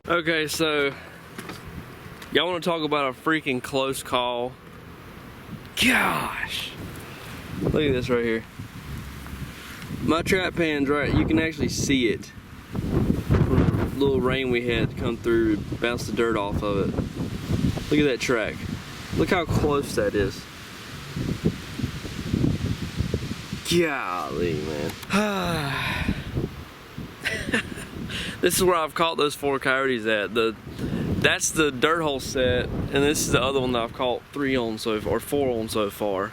Okay, so y'all want to talk about a freaking close call? Gosh, look at this right here. My trap pan's right. You can actually see it. Little rain we had come through, bounce the dirt off of it. Look at that track. Look how close that is. Golly, man. This is where I've caught those 4 coyotes at. That's the dirt hole set, and this is the other one that I've caught 4 on so far.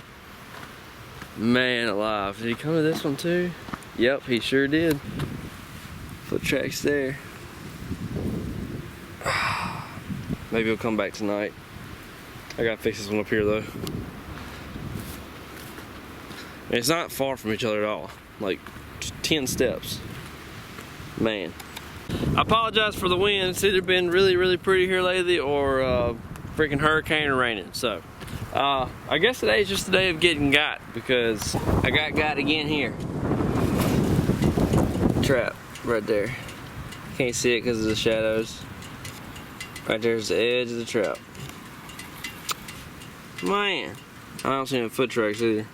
Man alive. Did he come to this one too? Yep, he sure did. Foot tracks there. Maybe he'll come back tonight. I gotta fix this one up here though. And it's not far from each other at all. Like 10 steps. Man. I apologize for the wind. It's either been really pretty here lately or freaking hurricane or raining. So I guess today's just the day of getting got, because I got again here. Trap right there. Can't see it because of the shadows. Right there's the edge of the trap. Man, I don't see any foot tracks either.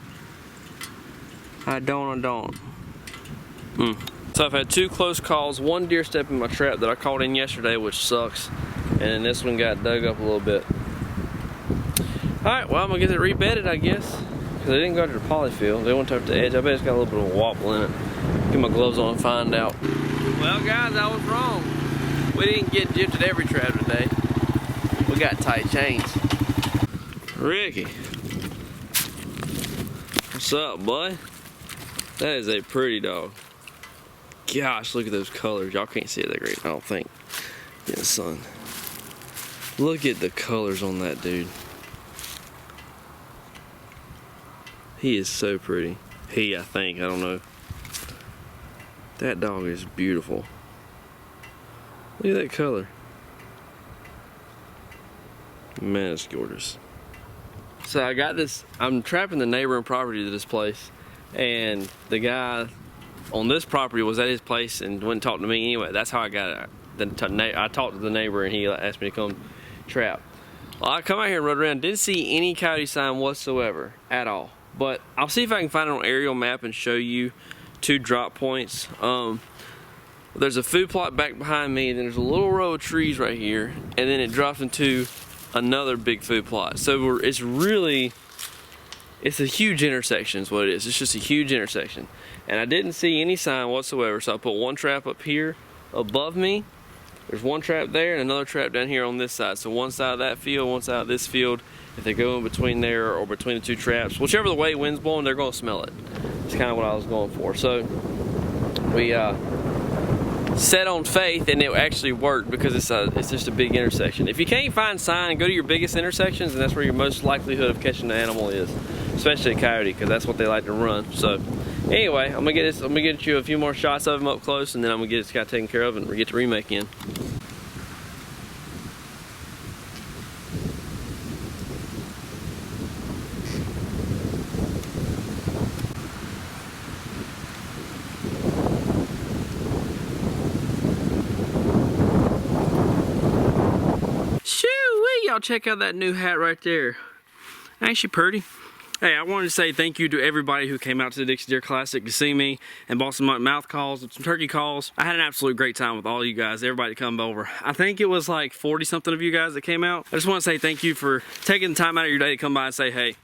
I don't. So I've had 2 close calls, 1 deer step in my trap that I caught in yesterday, which sucks, and then this one got dug up a little bit. Alright, well, I'm gonna get it rebedded, I guess, because they didn't go to the polyfield. They went up the edge. I bet it's got a little bit of a wobble in it. Get my gloves on and find out. Well, guys, I was wrong. We didn't get gypped at every trap today. We got tight chains. Ricky, what's up, boy? That is a pretty dog. Gosh, look at those colors. Y'all can't see it that great, I don't think, in the sun. Look at the colors on that dude. He is so pretty. I think, I don't know. That dog is beautiful. Look at that color. Man, it's gorgeous. So I got this, I'm trapping the neighboring property to this place, and the guy on this property was at his place and wouldn't talk to me anyway. That's how I got it. I talked to the neighbor and he asked me to come trap. Well, I come out here and rode around, didn't see any coyote sign whatsoever at all. But I'll see if I can find it on an aerial map and show you 2 drop points. There's a food plot back behind me, and then there's a little row of trees right here, and then it drops into another big food plot. So it's a huge intersection is what it is. It's just a huge intersection. And I didn't see any sign whatsoever, so I put 1 trap up here above me. There's 1 trap there and another trap down here on this side. So one side of that field, one side of this field. If they go in between there or between the 2 traps, whichever the way wind's blowing, they're gonna smell it. That's kind of what I was going for. So we set on faith, and it actually worked because it's just a big intersection. If you can't find sign, go to your biggest intersections, and that's where your most likelihood of catching the animal is, especially a coyote, because that's what they like to run. So anyway, I'm gonna get you a few more shots of him up close, and then I'm gonna get this guy taken care of and we get to remake in. Y'all check out that new hat right there. Ain't she pretty? Hey, I wanted to say thank you to everybody who came out to the Dixie Deer Classic to see me and bought some mouth calls and some turkey calls. I had an absolute great time with all you guys, everybody come over. I think it was like 40 something of you guys that came out. I just want to say thank you for taking the time out of your day to come by and say hey.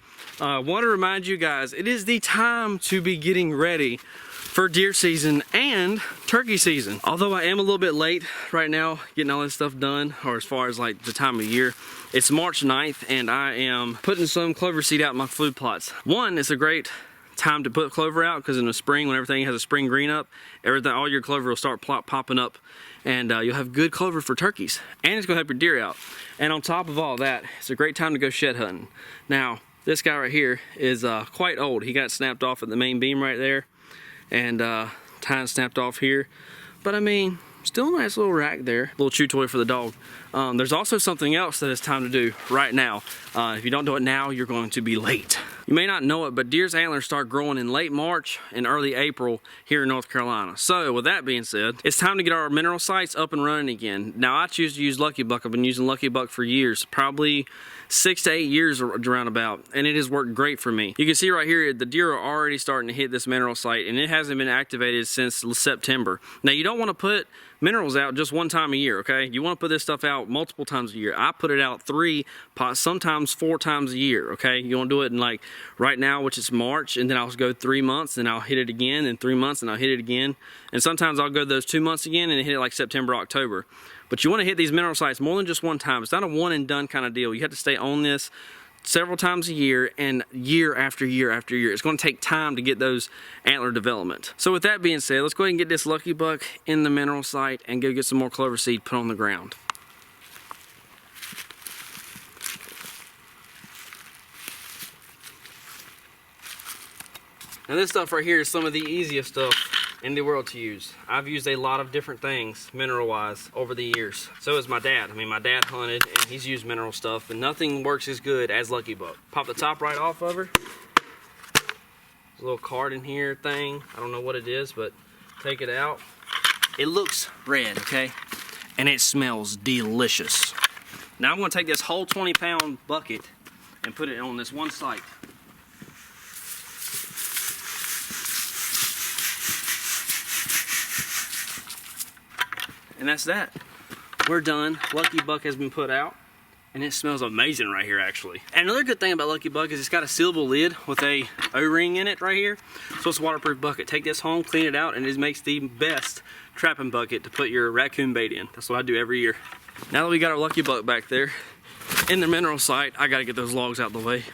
I want to remind you guys, it is the time to be getting ready for deer season and turkey season. Although I am a little bit late right now getting all this stuff done, or as far as like the time of year, it's March 9th and I am putting some clover seed out in my food plots. One, it's a great time to put clover out because in the spring, when everything has a spring green up, all your clover will start popping up, and you'll have good clover for turkeys, and it's gonna help your deer out. And on top of all that, it's a great time to go shed hunting. Now, this guy right here is quite old. He got snapped off at the main beam right there, and tine snapped off here. But I mean, still a nice little rack there, little chew toy for the dog. There's also something else that it's time to do right now. If you don't do it now, you're going to be late. You may not know it, but deer's antlers start growing in late March and early April here in North Carolina. So with that being said, it's time to get our mineral sites up and running again. Now I choose to use Lucky Buck. I've been using Lucky Buck for years, probably 6 to 8 years around about, and it has worked great for me. You can see right here, the deer are already starting to hit this mineral site, and it hasn't been activated since September. Now you don't want to put minerals out just one time a year, okay? You want to put this stuff out multiple times a year. I put it out 3, sometimes 4 times a year, okay? You want to do it in like right now, which is March, and then I'll go 3 months, and I'll hit it again, and 3 months, and I'll hit it again. And sometimes I'll go those 2 months again and hit it like September, October. But you want to hit these mineral sites more than just one time. It's not a one and done kind of deal. You have to stay on this several times a year and year after year after year. It's going to take time to get those antler development. So with that being said, let's go ahead and get this Lucky Buck in the mineral site and go get some more clover seed put on the ground. Now this stuff right here is some of the easiest stuff in the world to use. I've used a lot of different things mineral wise over the years. So is my dad. I mean, my dad hunted and he's used mineral stuff, and nothing works as good as Lucky Buck. Pop the top right off of her. There's a little card in here thing. I don't know what it is, but take it out. It looks red, okay? And it smells delicious. Now I'm gonna take this whole 20-pound bucket and put it on this one site. And that's that. We're done. Lucky Buck has been put out, and it smells amazing right here actually. And another good thing about Lucky Buck is it's got a sealable lid with a O-ring in it right here. So it's a waterproof bucket. Take this home, clean it out, and it makes the best trapping bucket to put your raccoon bait in. That's what I do every year. Now that we got our Lucky Buck back there in the mineral site, I gotta get those logs out of the way.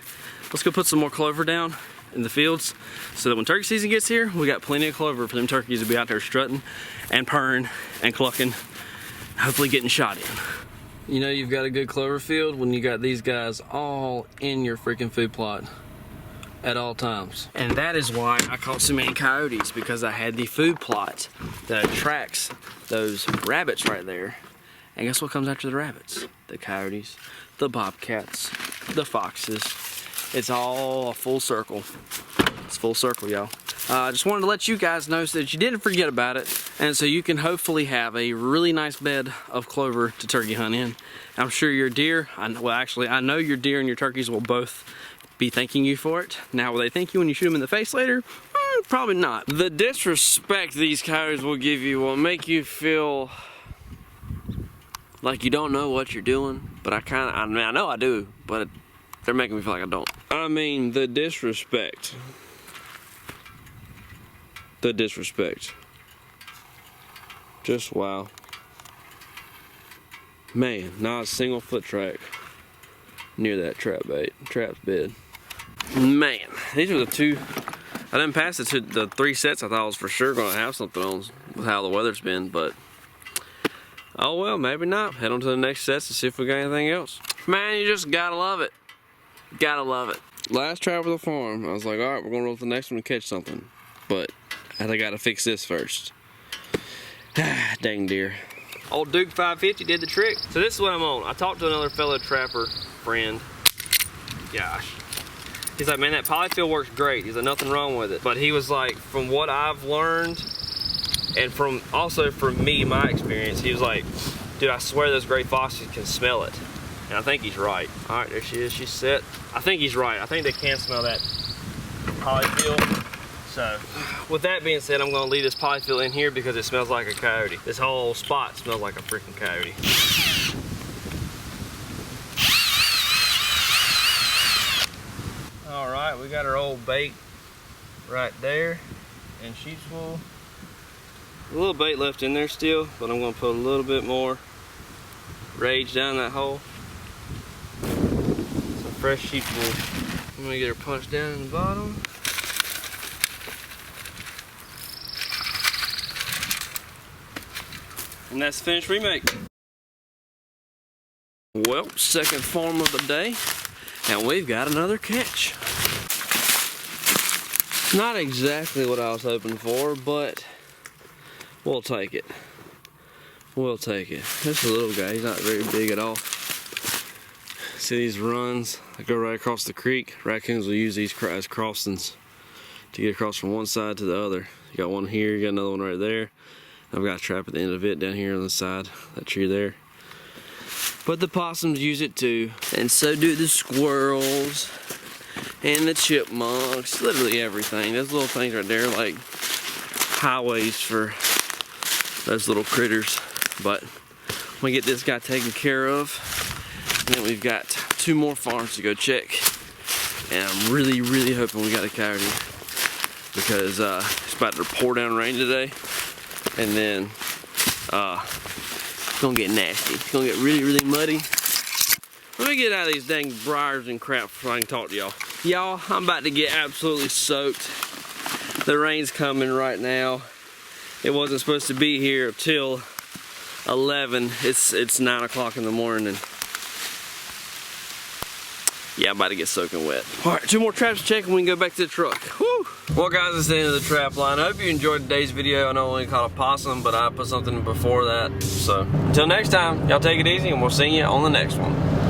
Let's go put some more clover down in the fields so that when turkey season gets here, we got plenty of clover for them turkeys to be out there strutting and purring and clucking, hopefully getting shot in. You know you've got a good clover field when you got these guys all in your freaking food plot at all times. And that is why I caught so many coyotes, because I had the food plot that attracts those rabbits right there. And guess what comes after the rabbits? The coyotes, the bobcats, the foxes. It's all a full circle. It's full circle, y'all. I just wanted to let you guys know so that you didn't forget about it, and so you can hopefully have a really nice bed of clover to turkey hunt in. I'm sure your deer, well actually I know your deer and your turkeys will both be thanking you for it. Now will they thank you when you shoot them in the face later? Probably not. The disrespect these coyotes will give you will make you feel like you don't know what you're doing, but I mean I know I do, but they're making me feel like I don't. I mean, the disrespect. The disrespect. Just wow. Man, not a single foot track near that trap bed. Man, these are the two. I didn't pass it to the 3 sets I thought I was for sure gonna have something on with how the weather's been, but oh well, maybe not. Head on to the next sets to see if we got anything else. Man, you just gotta love it. Gotta love it. Last trap of the farm, I was like, alright, we're gonna roll to the next one and catch something. But I gotta fix this first. Dang deer. Old Duke 550 did the trick. So this is what I'm on. I talked to another fellow trapper friend. Gosh. He's like, man, that polyfill works great. He's like, nothing wrong with it. But he was like, from what I've learned, and from also from me, my experience, he was like, dude, I swear those gray foxes can smell it. And I think he's right. All right, there she is, she's set. I think he's right. I think they can smell that polyfill. So, with that being said, I'm gonna leave this polyfill in here because it smells like a coyote. This whole spot smells like a freaking coyote. All right, we got our old bait right there, and sheep's wool. A little bait left in there still, but I'm gonna put a little bit more rage down that hole. Some fresh sheep's wool. I'm gonna get her punched down in the bottom. And that's the finished remake. Well, second farm of the day, and we've got another catch. Not exactly what I was hoping for, but we'll take it. We'll take it. This is a little guy, he's not very big at all. See these runs that go right across the creek? Raccoons will use these as crossings to get across from one side to the other. You got one here, you got another one right there. I've got a trap at the end of it down here on the side, that tree there. But the possums use it too, and so do the squirrels and the chipmunks, literally everything. Those little things right there are like highways for those little critters. But we get this guy taken care of, and then we've got 2 more farms to go check. And I'm really, really hoping we got a coyote, because it's about to pour down rain today, and then it's gonna get nasty. It's gonna get really, really muddy. Let me get out of these dang briars and crap so I can talk to y'all. Y'all, I'm about to get absolutely soaked. The rain's coming right now. It wasn't supposed to be here till 11. It's 9 o'clock in the morning, and yeah, I'm about to get soaking wet. All right, 2 more traps to check and we can go back to the truck. Woo! Well guys, it's the end of the trap line. I hope you enjoyed today's video. I know I only caught a possum, but I put something before that. So until next time, y'all take it easy, and we'll see you on the next one.